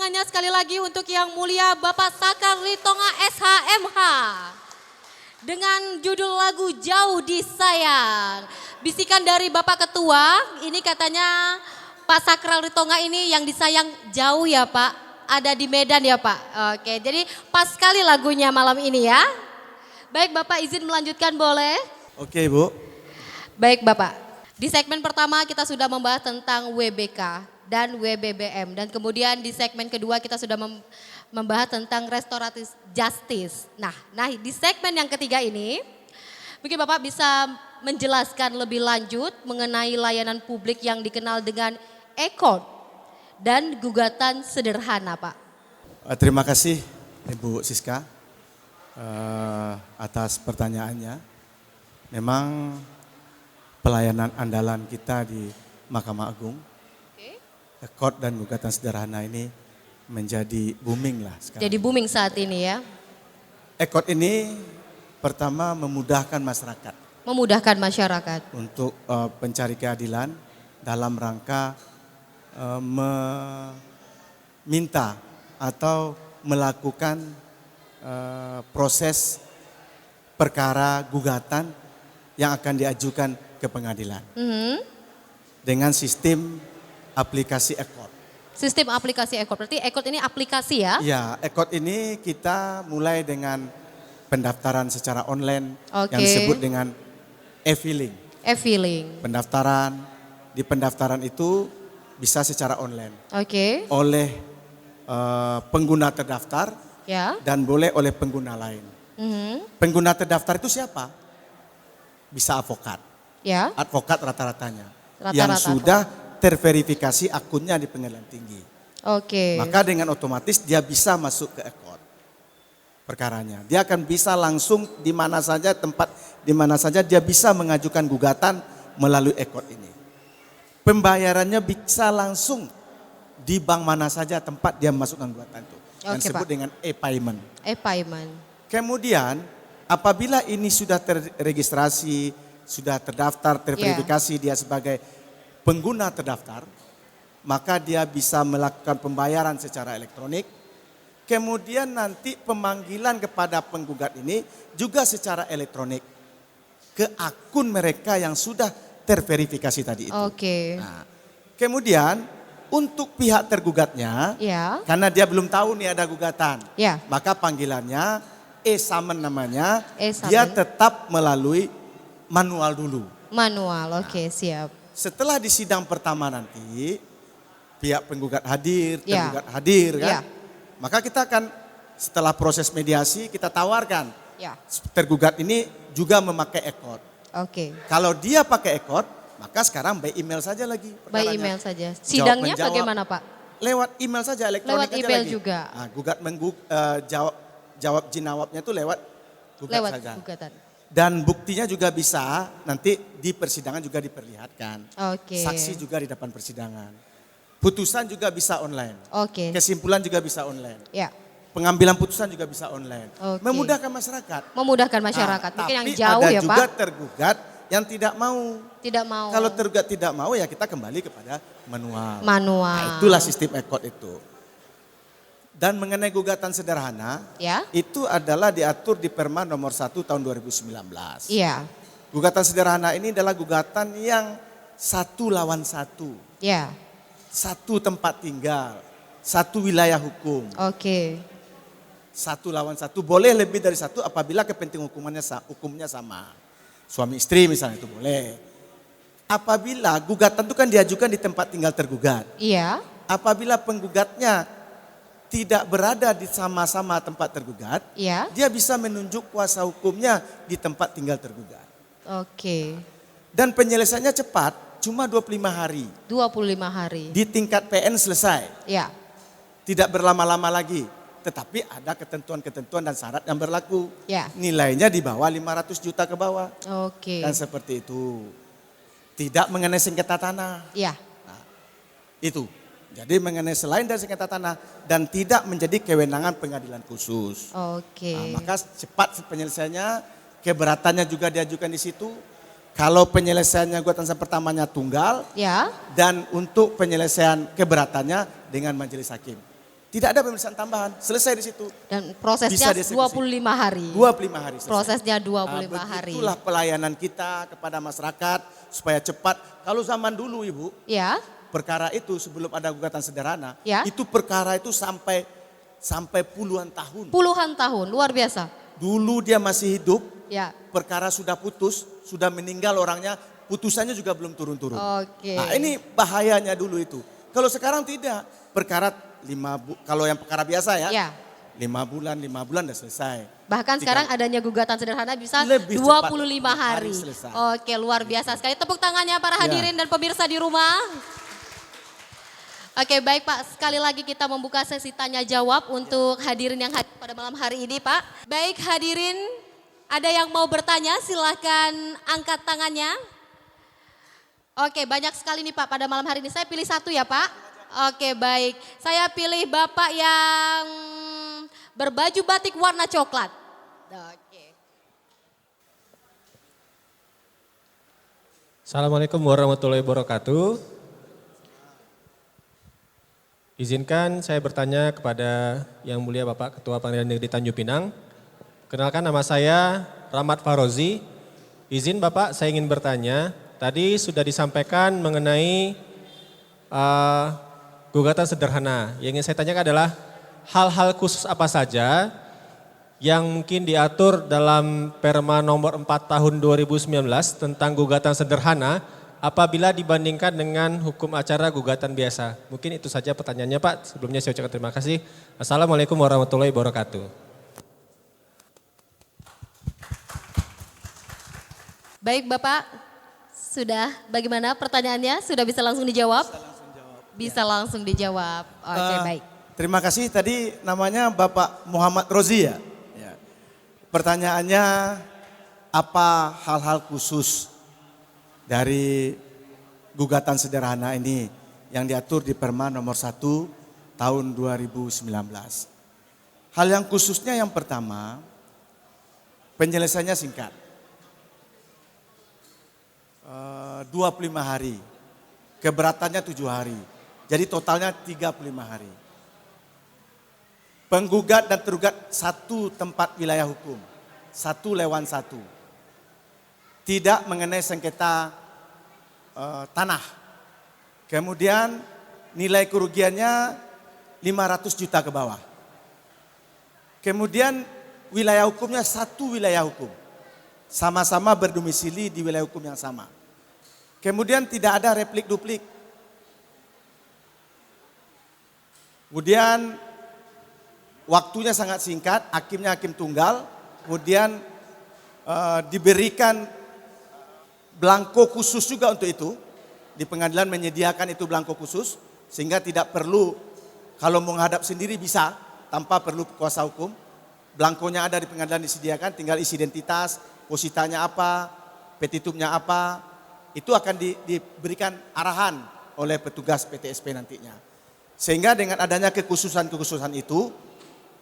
[SPEAKER 1] tangannya sekali lagi untuk yang mulia Bapak Sakar Ritonga SHMH. Dengan judul lagu Jauh Disayang. Bisikan dari Bapak Ketua, ini katanya Pak Sakral Ritonga ini yang disayang jauh ya Pak. Ada di Medan ya Pak. Oke, jadi pas sekali lagunya malam ini ya. Baik Bapak izin melanjutkan boleh?
[SPEAKER 2] Oke Bu.
[SPEAKER 1] Baik Bapak, di segmen pertama kita sudah membahas tentang WBK dan WBBM. Dan kemudian di segmen kedua kita sudah membahas tentang restoratif justice. Nah di segmen yang ketiga ini, mungkin Bapak bisa menjelaskan lebih lanjut mengenai layanan publik yang dikenal dengan e-court dan gugatan sederhana Pak.
[SPEAKER 2] Terima kasih Ibu Siska atas pertanyaannya. Memang pelayanan andalan kita di Mahkamah Agung, e-court dan gugatan sederhana ini menjadi booming lah sekarang.
[SPEAKER 1] Jadi booming saat ini ya.
[SPEAKER 2] E-court ini pertama memudahkan masyarakat.
[SPEAKER 1] Memudahkan masyarakat.
[SPEAKER 2] Untuk pencari keadilan dalam rangka meminta atau melakukan proses perkara gugatan yang akan diajukan ke pengadilan. Dengan sistem aplikasi e-court.
[SPEAKER 1] Sistem aplikasi e-court, berarti e-court ini aplikasi ya?
[SPEAKER 2] Ya, e-court ini kita mulai dengan pendaftaran secara online yang disebut dengan e-filing.
[SPEAKER 1] E-filing.
[SPEAKER 2] Di pendaftaran itu bisa secara online.
[SPEAKER 1] Oke.
[SPEAKER 2] Oleh pengguna terdaftar
[SPEAKER 1] Ya.
[SPEAKER 2] dan boleh oleh pengguna lain. Pengguna terdaftar itu siapa? Bisa advokat.
[SPEAKER 1] Ya.
[SPEAKER 2] Advokat rata-ratanya.
[SPEAKER 1] Rata-rata
[SPEAKER 2] Yang sudah terverifikasi akunnya di pengadilan tinggi.
[SPEAKER 1] Oke.
[SPEAKER 2] Maka dengan otomatis dia bisa masuk ke e-court perkaranya. Dia akan bisa langsung di mana saja tempat di mana saja dia bisa mengajukan gugatan melalui e-court ini. Pembayarannya bisa langsung di bank mana saja tempat dia masukkan gugatan itu. Yang disebut dengan e-payment.
[SPEAKER 1] E-payment.
[SPEAKER 2] Kemudian apabila ini sudah terregistrasi, sudah terdaftar, terverifikasi dia sebagai pengguna terdaftar, maka dia bisa melakukan pembayaran secara elektronik. Kemudian nanti pemanggilan kepada penggugat ini juga secara elektronik ke akun mereka yang sudah terverifikasi tadi itu.
[SPEAKER 1] Oke.
[SPEAKER 2] Nah, kemudian untuk pihak tergugatnya,
[SPEAKER 1] Ya.
[SPEAKER 2] karena dia belum tahu nih ada gugatan,
[SPEAKER 1] Ya.
[SPEAKER 2] maka panggilannya e-summon namanya,
[SPEAKER 1] E-summon.
[SPEAKER 2] dia tetap melalui manual dulu.
[SPEAKER 1] Manual, oke siap.
[SPEAKER 2] Setelah di sidang pertama nanti, pihak penggugat hadir,
[SPEAKER 1] Ya.
[SPEAKER 2] tergugat hadir kan.
[SPEAKER 1] Ya.
[SPEAKER 2] Maka kita akan setelah proses mediasi kita tawarkan
[SPEAKER 1] Ya.
[SPEAKER 2] tergugat ini juga memakai e-court.
[SPEAKER 1] Oke.
[SPEAKER 2] Kalau dia pakai e-court, maka sekarang by email saja lagi.
[SPEAKER 1] By
[SPEAKER 2] perkaranya.
[SPEAKER 1] email saja. Sidangnya
[SPEAKER 2] menjawab.
[SPEAKER 1] bagaimana Pak?
[SPEAKER 2] Lewat email saja, elektronik
[SPEAKER 1] Lewat
[SPEAKER 2] aja
[SPEAKER 1] email
[SPEAKER 2] lagi.
[SPEAKER 1] juga.
[SPEAKER 2] Nah, jawab jinawabnya itu lewat gugat
[SPEAKER 1] Lewat
[SPEAKER 2] saja.
[SPEAKER 1] gugatan.
[SPEAKER 2] Dan buktinya juga bisa nanti di persidangan juga diperlihatkan.
[SPEAKER 1] Oke.
[SPEAKER 2] Saksi juga di depan persidangan. Putusan juga bisa online.
[SPEAKER 1] Oke.
[SPEAKER 2] Kesimpulan juga bisa online.
[SPEAKER 1] Ya.
[SPEAKER 2] Pengambilan putusan juga bisa online.
[SPEAKER 1] Oke.
[SPEAKER 2] Memudahkan masyarakat.
[SPEAKER 1] Memudahkan masyarakat.
[SPEAKER 2] Nah,
[SPEAKER 1] Mungkin yang
[SPEAKER 2] tapi
[SPEAKER 1] jauh
[SPEAKER 2] ada
[SPEAKER 1] ya
[SPEAKER 2] juga
[SPEAKER 1] Pak.
[SPEAKER 2] tergugat yang tidak mau.
[SPEAKER 1] Tidak mau.
[SPEAKER 2] Kalau tergugat tidak mau ya kita kembali kepada manual.
[SPEAKER 1] Manual.
[SPEAKER 2] Nah, itulah sistem e-court itu. Dan mengenai gugatan sederhana,
[SPEAKER 1] Ya.
[SPEAKER 2] itu adalah diatur di Perma nomor 1 tahun 2019.
[SPEAKER 1] Iya.
[SPEAKER 2] Gugatan sederhana ini adalah gugatan yang satu lawan satu.
[SPEAKER 1] Ya.
[SPEAKER 2] Satu tempat tinggal, satu wilayah hukum.
[SPEAKER 1] Oke.
[SPEAKER 2] Satu lawan satu, boleh lebih dari satu apabila kepentingan hukumnya sama. Suami istri misalnya itu boleh. Apabila gugatan itu kan diajukan di tempat tinggal tergugat.
[SPEAKER 1] Iya.
[SPEAKER 2] Apabila penggugatnya tidak berada di sama-sama tempat tergugat,
[SPEAKER 1] Iya.
[SPEAKER 2] dia bisa menunjuk kuasa hukumnya di tempat tinggal tergugat.
[SPEAKER 1] Oke.
[SPEAKER 2] Dan penyelesaiannya cepat, cuma 25 hari.
[SPEAKER 1] 25 hari.
[SPEAKER 2] Di tingkat PN selesai,
[SPEAKER 1] Ya.
[SPEAKER 2] tidak berlama-lama lagi. Tetapi ada ketentuan-ketentuan dan syarat yang berlaku.
[SPEAKER 1] Ya.
[SPEAKER 2] Nilainya di bawah 500 juta ke bawah.
[SPEAKER 1] Oke.
[SPEAKER 2] Dan seperti itu. Tidak mengenai sengketa tanah.
[SPEAKER 1] Ya.
[SPEAKER 2] Itu. Jadi mengenai selain dari sengketa tanah dan tidak menjadi kewenangan pengadilan khusus.
[SPEAKER 1] Oke.
[SPEAKER 2] Nah, maka cepat penyelesaiannya, keberatannya juga diajukan di situ. Kalau penyelesaiannya gugatan pertamanya tunggal
[SPEAKER 1] Ya.
[SPEAKER 2] dan untuk penyelesaian keberatannya dengan majelis hakim. Tidak ada pemeriksaan tambahan, selesai di situ.
[SPEAKER 1] Dan prosesnya
[SPEAKER 2] Bisa dieksekusi.
[SPEAKER 1] 25 hari.
[SPEAKER 2] 25 hari selesai.
[SPEAKER 1] Prosesnya 25 hari.
[SPEAKER 2] Itulah pelayanan kita kepada masyarakat supaya cepat. Kalau zaman dulu Ibu,
[SPEAKER 1] Ya,
[SPEAKER 2] perkara itu sebelum ada gugatan sederhana,
[SPEAKER 1] Ya.
[SPEAKER 2] itu perkara itu sampai puluhan tahun.
[SPEAKER 1] puluhan tahun, luar biasa.
[SPEAKER 2] Dulu dia masih hidup,
[SPEAKER 1] Ya,
[SPEAKER 2] perkara sudah putus, sudah meninggal orangnya, putusannya juga belum turun-turun.
[SPEAKER 1] oke.
[SPEAKER 2] Nah, ini bahayanya dulu itu. Kalau sekarang tidak, perkara kalau yang perkara biasa ya,
[SPEAKER 1] Ya.
[SPEAKER 2] 5 bulan udah selesai.
[SPEAKER 1] Bahkan sekarang adanya gugatan sederhana bisa
[SPEAKER 2] Lebih
[SPEAKER 1] 25
[SPEAKER 2] cepat,
[SPEAKER 1] hari.
[SPEAKER 2] selesai.
[SPEAKER 1] Oke, luar biasa sekali. Tepuk tangannya para hadirin dan pemirsa di rumah. Oke, baik Pak. Sekali lagi kita membuka sesi tanya jawab untuk hadirin yang hadir pada malam hari ini, Pak. Baik hadirin, ada yang mau bertanya silahkan angkat tangannya. Oke, banyak sekali nih Pak pada malam hari ini. Saya pilih satu ya Pak. Oke, baik. Saya pilih Bapak yang berbaju batik warna coklat. Oke.
[SPEAKER 6] Assalamualaikum warahmatullahi wabarakatuh. Izinkan saya bertanya kepada Yang Mulia Bapak Ketua Pengadilan Negeri Tanjung Pinang. Kenalkan, nama saya Rahmat Farozi. Izin Bapak, saya ingin bertanya. Tadi sudah disampaikan mengenai gugatan sederhana. Yang ingin saya tanyakan adalah hal-hal khusus apa saja yang mungkin diatur dalam Perma nomor 4 tahun 2019 tentang gugatan sederhana apabila dibandingkan dengan hukum acara gugatan biasa. Mungkin itu saja pertanyaannya Pak. Sebelumnya saya ucapkan terima kasih. Assalamualaikum warahmatullahi wabarakatuh.
[SPEAKER 1] Baik Bapak, sudah bagaimana pertanyaannya? Sudah bisa langsung dijawab? Bisa langsung dijawab. Oke, baik.
[SPEAKER 2] Terima kasih, tadi namanya Bapak Muhammad Rozi ya? Ya. Pertanyaannya apa hal-hal khusus dari gugatan sederhana ini yang diatur di Perma nomor 1 tahun 2019. Hal yang khususnya yang pertama, penyelesaiannya singkat. 25 hari, keberatannya 7 hari. Jadi totalnya 35 hari. Penggugat dan tergugat satu tempat wilayah hukum. 1/1. Tidak mengenai sengketa tanah. Kemudian nilai kerugiannya 500 juta ke bawah. Kemudian wilayah hukumnya satu wilayah hukum. Sama-sama berdomisili di wilayah hukum yang sama. Kemudian tidak ada replik duplik. Kemudian waktunya sangat singkat, hakimnya hakim tunggal, kemudian diberikan belangko khusus juga untuk itu. Di pengadilan menyediakan itu belangko khusus, sehingga tidak perlu kalau menghadap sendiri bisa tanpa perlu kuasa hukum. Belangkonya ada di pengadilan disediakan, tinggal isi identitas, positanya apa, petitumnya apa, itu akan diberikan arahan oleh petugas PTSP nantinya. Sehingga dengan adanya kekhususan-kekhususan itu,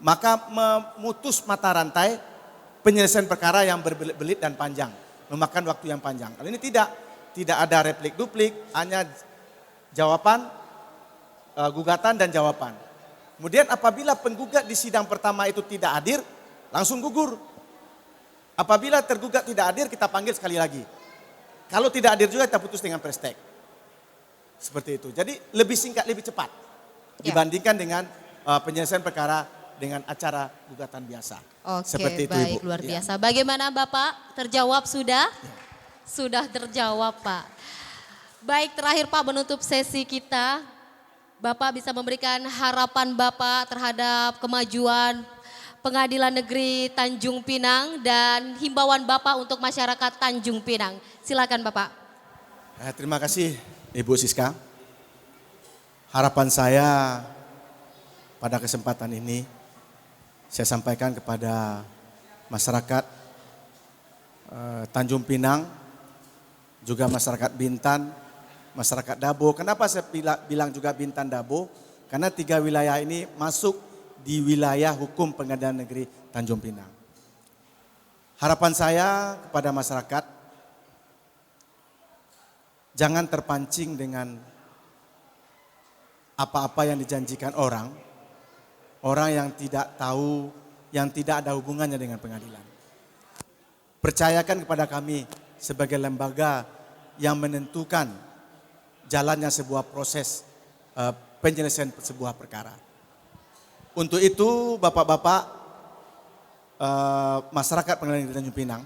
[SPEAKER 2] maka memutus mata rantai penyelesaian perkara yang berbelit-belit dan panjang, memakan waktu yang panjang. Kalau ini tidak ada replik duplik, hanya jawaban, gugatan dan jawaban. Kemudian apabila penggugat di sidang pertama itu tidak hadir, langsung gugur. Apabila tergugat tidak hadir, kita panggil sekali lagi. Kalau tidak hadir juga kita putus dengan prestek. Seperti itu. Jadi lebih singkat, lebih cepat dibandingkan dengan penyelesaian perkara dengan acara gugatan biasa.
[SPEAKER 1] Oke,
[SPEAKER 2] Seperti itu,
[SPEAKER 1] baik,
[SPEAKER 2] Ibu.
[SPEAKER 1] luar
[SPEAKER 2] Ya.
[SPEAKER 1] biasa. Bagaimana Bapak? Terjawab sudah? Sudah terjawab Pak. Baik, terakhir Pak menutup sesi kita. Bapak bisa memberikan harapan Bapak terhadap kemajuan Pengadilan Negeri Tanjung Pinang dan himbauan Bapak untuk masyarakat Tanjung Pinang. Silakan Bapak.
[SPEAKER 2] Terima kasih Ibu Siska. Harapan saya pada kesempatan ini saya sampaikan kepada masyarakat Tanjung Pinang, juga masyarakat Bintan, masyarakat Dabo. Kenapa saya bilang juga Bintan Dabo? Karena 3 wilayah ini masuk di wilayah hukum Pengadilan Negeri Tanjung Pinang. Harapan saya kepada masyarakat, jangan terpancing dengan apa-apa yang dijanjikan orang, orang yang tidak tahu, yang tidak ada hubungannya dengan pengadilan. Percayakan kepada kami sebagai lembaga yang menentukan jalannya sebuah proses penyelesaian sebuah perkara. Untuk itu Bapak-Bapak masyarakat Pengadilan Negeri Tanjung Pinang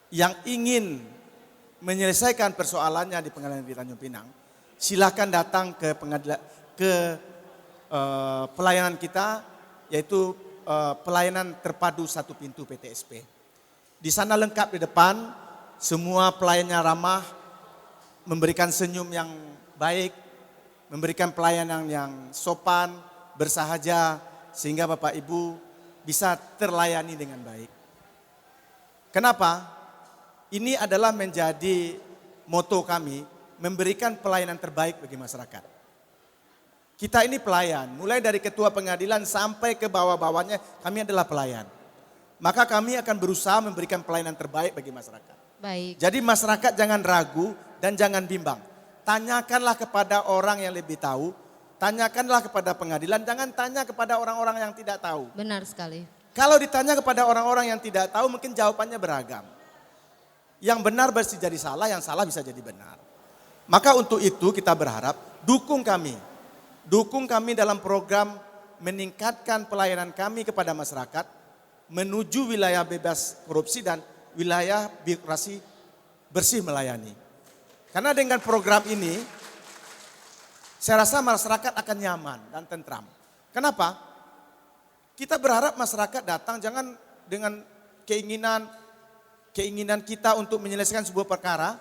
[SPEAKER 2] yang ingin menyelesaikan persoalannya di Pengadilan Negeri Tanjung Pinang, silakan datang ke pelayanan kita, yaitu pelayanan terpadu satu pintu PTSP. Di sana lengkap di depan, semua pelayannya ramah, memberikan senyum yang baik, memberikan pelayanan yang sopan, bersahaja, sehingga Bapak Ibu bisa terlayani dengan baik. Kenapa? Ini adalah menjadi moto kami, memberikan pelayanan terbaik bagi masyarakat. Kita ini pelayan, mulai dari ketua pengadilan sampai ke bawah-bawahnya, kami adalah pelayan. Maka kami akan berusaha memberikan pelayanan terbaik bagi masyarakat.
[SPEAKER 1] Baik.
[SPEAKER 2] Jadi masyarakat jangan ragu dan jangan bimbang. Tanyakanlah kepada orang yang lebih tahu, tanyakanlah kepada pengadilan, jangan tanya kepada orang-orang yang tidak tahu.
[SPEAKER 1] Benar sekali.
[SPEAKER 2] Kalau ditanya kepada orang-orang yang tidak tahu, mungkin jawabannya beragam. Yang benar bisa jadi salah, yang salah bisa jadi benar. Maka untuk itu kita berharap dukung kami. Dukung kami dalam program meningkatkan pelayanan kami kepada masyarakat menuju wilayah bebas korupsi dan wilayah birokrasi bersih melayani. Karena dengan program ini saya rasa masyarakat akan nyaman dan tentram. Kenapa? Kita berharap masyarakat datang jangan dengan keinginan kita untuk menyelesaikan sebuah perkara,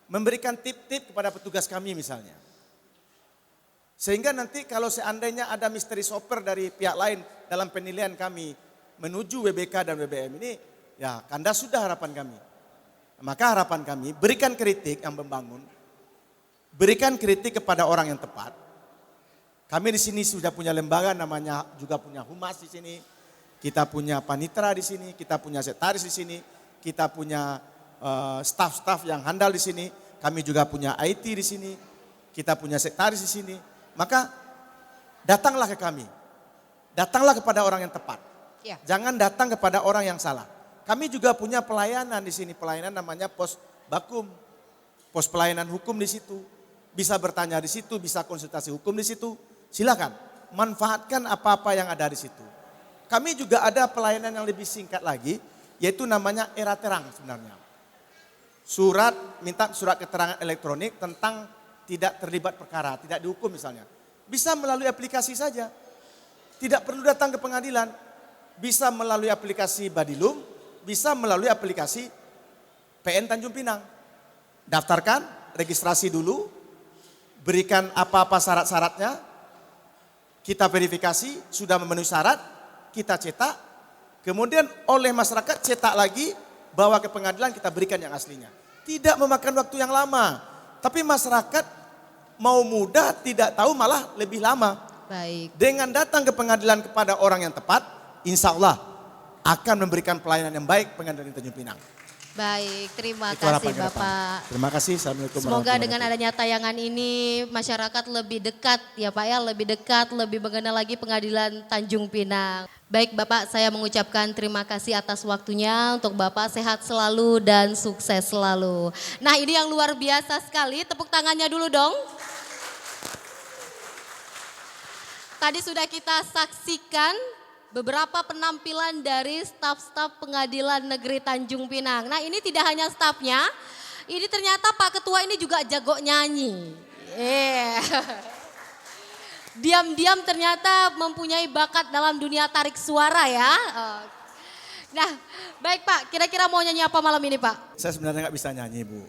[SPEAKER 2] memberikan tip-tip kepada petugas kami misalnya. Sehingga nanti kalau seandainya ada misteri shopper dari pihak lain dalam penilaian kami menuju WBK dan WBM ini, ya kandas sudah harapan kami. Maka harapan kami berikan kritik yang membangun, berikan kritik kepada orang yang tepat. Kami di sini sudah punya lembaga namanya juga punya humas di sini, kita punya panitra di sini, kita punya sekretaris di sini, kita punya staf-staf yang handal di sini, kami juga punya IT di sini, kita punya sekretaris di sini. Maka datanglah ke kami, datanglah kepada orang yang tepat.
[SPEAKER 1] Ya.
[SPEAKER 2] Jangan datang kepada orang yang salah. Kami juga punya pelayanan di sini, pelayanan namanya pos bakum, pos pelayanan hukum di situ. Bisa bertanya di situ, bisa konsultasi hukum di situ. Silakan, manfaatkan apa-apa yang ada di situ. Kami juga ada pelayanan yang lebih singkat lagi, yaitu namanya era terang sebenarnya. Minta surat keterangan elektronik tentang tidak terlibat perkara, tidak dihukum misalnya. Bisa melalui aplikasi saja. Tidak perlu datang ke pengadilan. Bisa melalui aplikasi Badilum, bisa melalui aplikasi PN Tanjung Pinang. Daftarkan, registrasi dulu, berikan apa-apa syarat-syaratnya, kita verifikasi, sudah memenuhi syarat, kita cetak, kemudian oleh masyarakat cetak lagi, bawa ke pengadilan kita berikan yang aslinya. Tidak memakan waktu yang lama, tapi masyarakat mau mudah tidak tahu malah lebih lama.
[SPEAKER 1] Baik.
[SPEAKER 2] Dengan datang ke pengadilan kepada orang yang tepat, insya Allah akan memberikan pelayanan yang baik Pengadilan Tanjung Pinang.
[SPEAKER 1] Baik, terima
[SPEAKER 2] Itu harapan
[SPEAKER 1] kasih
[SPEAKER 2] ke depan.
[SPEAKER 1] Bapak.
[SPEAKER 2] Terima kasih. Assalamualaikum
[SPEAKER 1] Semoga
[SPEAKER 2] warahmatullahi
[SPEAKER 1] dengan adanya tayangan ini masyarakat lebih dekat ya Pak ya, lebih dekat, lebih mengenal lagi Pengadilan Tanjung Pinang. Baik Bapak, saya mengucapkan terima kasih atas waktunya, untuk Bapak sehat selalu dan sukses selalu. Nah ini yang luar biasa sekali, tepuk tangannya dulu dong. Tadi sudah kita saksikan beberapa penampilan dari staf-staf Pengadilan Negeri Tanjung Pinang. Nah ini tidak hanya stafnya, ini ternyata Pak Ketua ini juga jago nyanyi. Diam-diam ternyata mempunyai bakat dalam dunia tarik suara ya. Nah baik Pak, kira-kira mau nyanyi apa malam ini Pak?
[SPEAKER 2] Saya sebenarnya nggak bisa nyanyi Bu.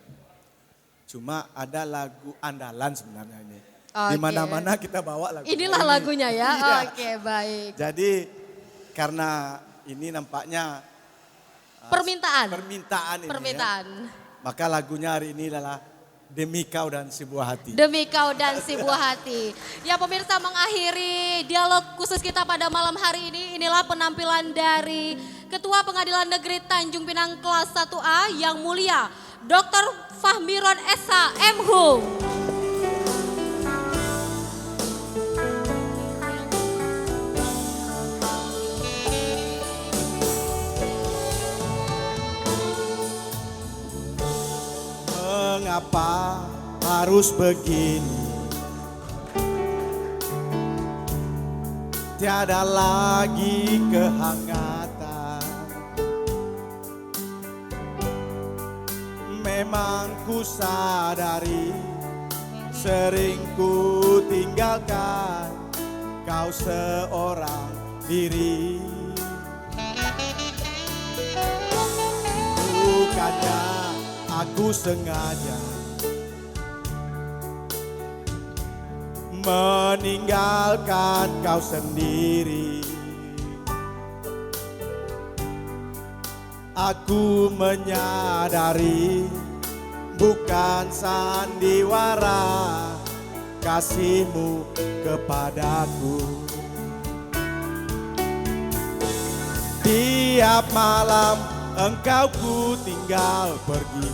[SPEAKER 2] Cuma ada lagu andalan sebenarnya ini.
[SPEAKER 1] Oke.
[SPEAKER 2] Di mana-mana kita bawa lagu.
[SPEAKER 1] Inilah
[SPEAKER 2] ini.
[SPEAKER 1] lagunya ya,
[SPEAKER 2] Iya.
[SPEAKER 1] Oke baik.
[SPEAKER 2] Jadi karena ini nampaknya
[SPEAKER 1] Permintaan.
[SPEAKER 2] permintaan ini
[SPEAKER 1] Permintaan.
[SPEAKER 2] ya, maka lagunya hari ini adalah Demi Kau dan Sebuah Hati.
[SPEAKER 1] Demi Kau dan Si Buah Hati. Ya pemirsa, mengakhiri dialog khusus kita pada malam hari ini, inilah penampilan dari Ketua Pengadilan Negeri Tanjung Pinang kelas 1A yang mulia Dr. Fahmiron SH M. Hum.
[SPEAKER 2] harus begini. Tiada lagi kehangatan. Memang ku sadari sering ku tinggalkan kau seorang diri. Bukannya aku sengaja meninggalkan kau sendiri. Aku menyadari bukan sandiwara kasihmu kepadaku. Tiap malam engkau ku tinggal pergi.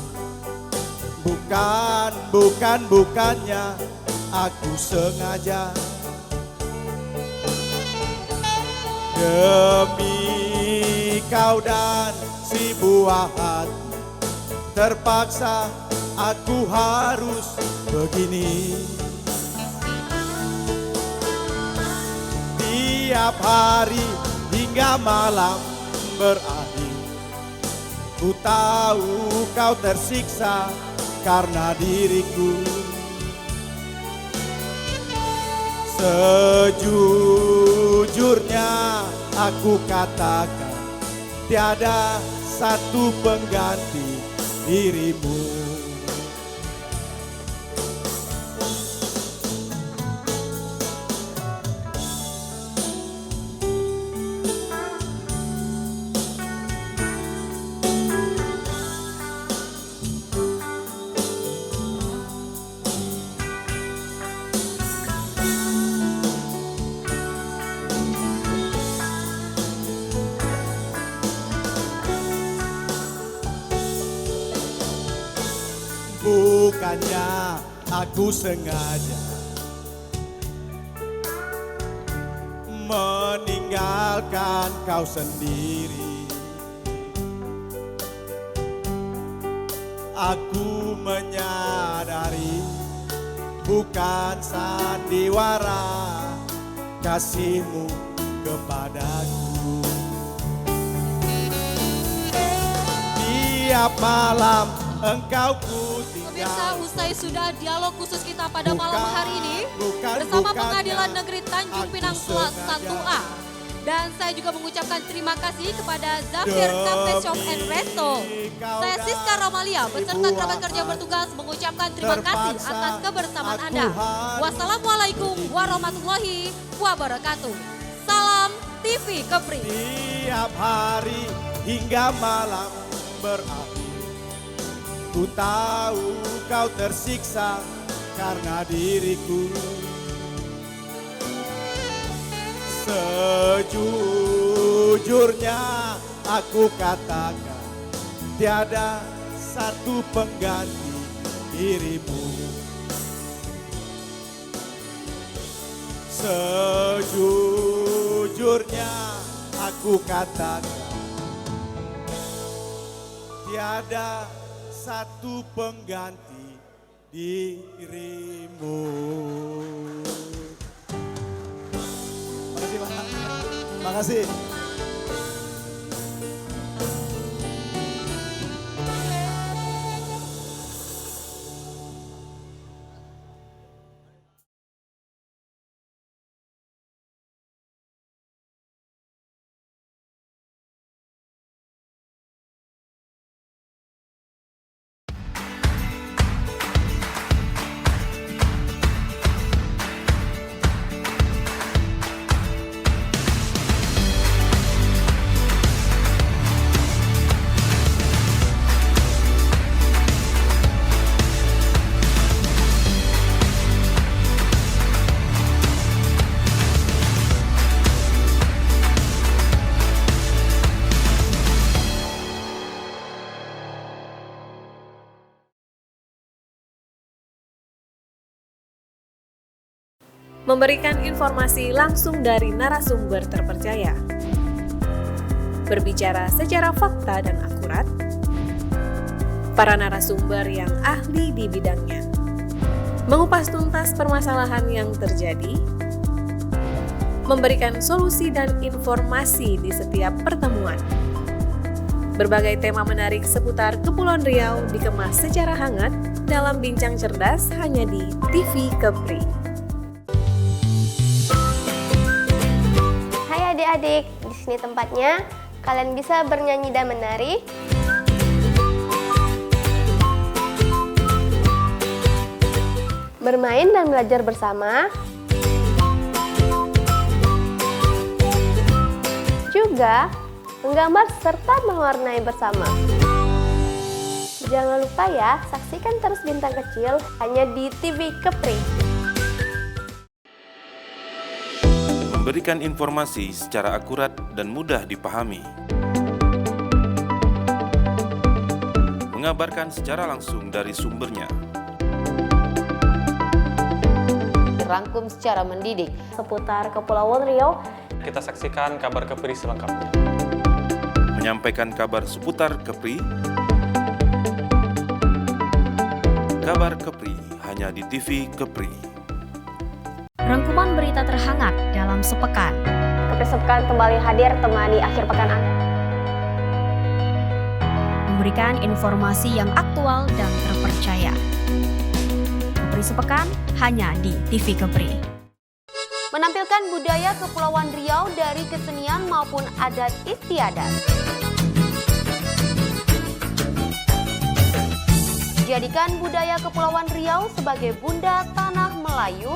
[SPEAKER 2] Bukannya aku sengaja. Demi kau dan si buah hati, terpaksa aku harus begini. Tiap hari hingga malam berakhir, ku tahu kau tersiksa karena diriku. Sejujurnya aku katakan, tiada satu pengganti dirimu. Bukannya aku sengaja meninggalkan kau sendiri. Aku menyadari bukan sandiwara kasihmu kepadaku. Tiap malam engkau ku
[SPEAKER 1] Pemirsa, usai sudah dialog khusus kita pada malam hari ini bersama Pengadilan Negeri Tanjung Pinang Kelas 1A. Dan saya juga mengucapkan terima kasih kepada Zafir Cafe Shop and Resto. Saya Siska Ramalia beserta kerabat kerja bertugas mengucapkan terima kasih atas kebersamaan Anda. Wassalamualaikum warahmatullahi wabarakatuh. Salam TV Kepri.
[SPEAKER 2] Tiap hari hingga malam berakhir, ku tahu kau tersiksa karena diriku. Sejujurnya aku katakan, tiada satu pengganti dirimu. Sejujurnya aku katakan, tiada satu pengganti dirimu. Terima kasih, Pak. Terima kasih.
[SPEAKER 7] Memberikan informasi langsung dari narasumber terpercaya, berbicara secara fakta dan akurat, para narasumber yang ahli di bidangnya, mengupas tuntas permasalahan yang terjadi, memberikan solusi dan informasi di setiap pertemuan. Berbagai tema menarik seputar Kepulauan Riau dikemas secara hangat dalam Bincang Cerdas hanya di TV Kepri.
[SPEAKER 8] Hai adik-adik, di sini tempatnya. Kalian bisa bernyanyi dan menari. Bermain dan belajar bersama. Juga menggambar serta mewarnai bersama. Jangan lupa ya, saksikan terus Bintang Kecil hanya di TV Kepri.
[SPEAKER 9] Memberikan informasi secara akurat dan mudah dipahami. Mengabarkan secara langsung dari sumbernya.
[SPEAKER 1] Rangkum secara mendidik
[SPEAKER 8] Seputar Kepulauan Riau.
[SPEAKER 10] Kita saksikan kabar Kepri selengkapnya.
[SPEAKER 9] Menyampaikan kabar seputar Kepri. Kabar Kepri hanya di TV Kepri.
[SPEAKER 11] Rangkuman berita terhangat dalam sepekan.
[SPEAKER 8] Kepri Sepekan kembali hadir temani akhir pekan Anda.
[SPEAKER 11] Memberikan informasi yang aktual dan terpercaya. Kepri Sepekan hanya di TV Kepri.
[SPEAKER 1] menampilkan budaya Kepulauan Riau dari kesenian maupun adat istiadat. Jadikan budaya Kepulauan Riau sebagai bunda tanah Melayu.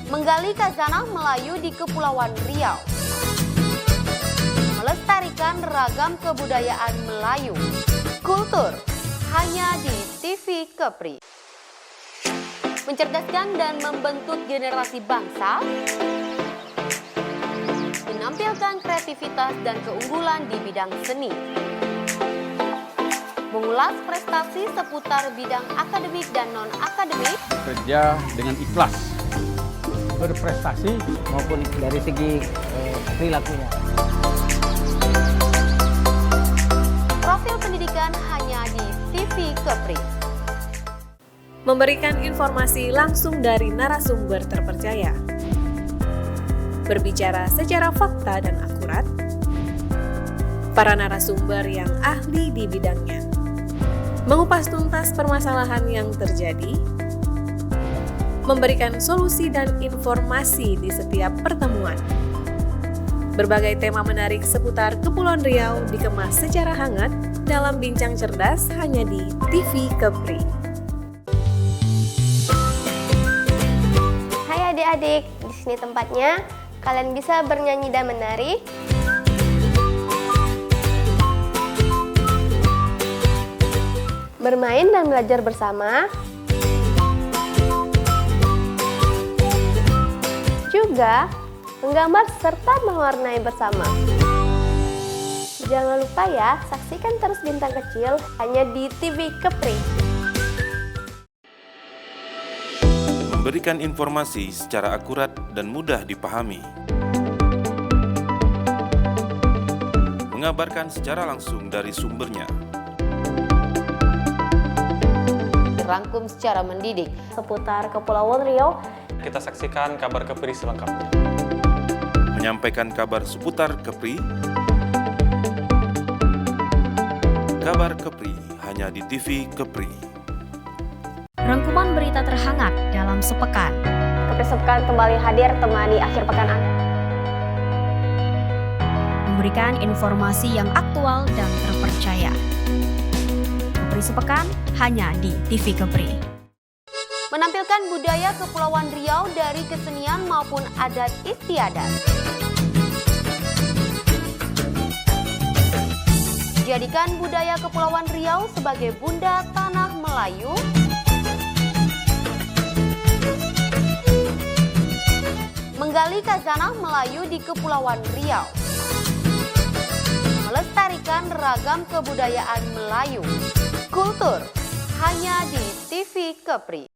[SPEAKER 1] Menggali khazanah Melayu di Kepulauan Riau. Melestarikan ragam kebudayaan Melayu. Kultur hanya di TV Kepri. Mencerdaskan dan membentuk generasi bangsa. Menampilkan kreativitas dan keunggulan di bidang seni. Mengulas prestasi seputar bidang akademik dan non-akademik.
[SPEAKER 12] Kerja dengan ikhlas, berprestasi maupun dari segi perilakunya.
[SPEAKER 1] Profil pendidikan hanya di TV Kepri.
[SPEAKER 7] Memberikan informasi langsung dari narasumber terpercaya. Berbicara secara fakta dan akurat. Para narasumber yang ahli di bidangnya. Mengupas tuntas permasalahan yang terjadi. Memberikan solusi dan informasi di setiap pertemuan. Berbagai tema menarik seputar Kepulauan Riau dikemas secara hangat dalam Bincang Cerdas hanya di TV Kepri.
[SPEAKER 8] Hai adik-adik, di sini tempatnya. Kalian bisa bernyanyi dan menari. Bermain dan belajar bersama. Juga menggambar serta mewarnai bersama. Jangan lupa ya, saksikan terus Bintang Kecil hanya di TV Kepri.
[SPEAKER 9] Memberikan informasi secara akurat dan mudah dipahami. Mengabarkan secara langsung dari sumbernya.
[SPEAKER 1] Rangkum secara mendidik
[SPEAKER 8] Seputar Kepulauan Riau.
[SPEAKER 10] Kita saksikan kabar Kepri selengkapnya.
[SPEAKER 9] Menyampaikan kabar seputar Kepri. Kabar Kepri hanya di TV Kepri.
[SPEAKER 11] Rangkuman berita terhangat dalam sepekan.
[SPEAKER 8] Kepri Sepekan kembali hadir temani akhir pekan Anda.
[SPEAKER 11] Memberikan informasi yang aktual dan terpercaya. Kepri Sepekan hanya di TV Kepri.
[SPEAKER 1] menampilkan budaya Kepulauan Riau dari kesenian maupun adat istiadat. Jadikan budaya Kepulauan Riau sebagai bunda tanah Melayu. Menggali khazanah Melayu di Kepulauan Riau. Melestarikan ragam kebudayaan Melayu. Kultur hanya di TV Kepri.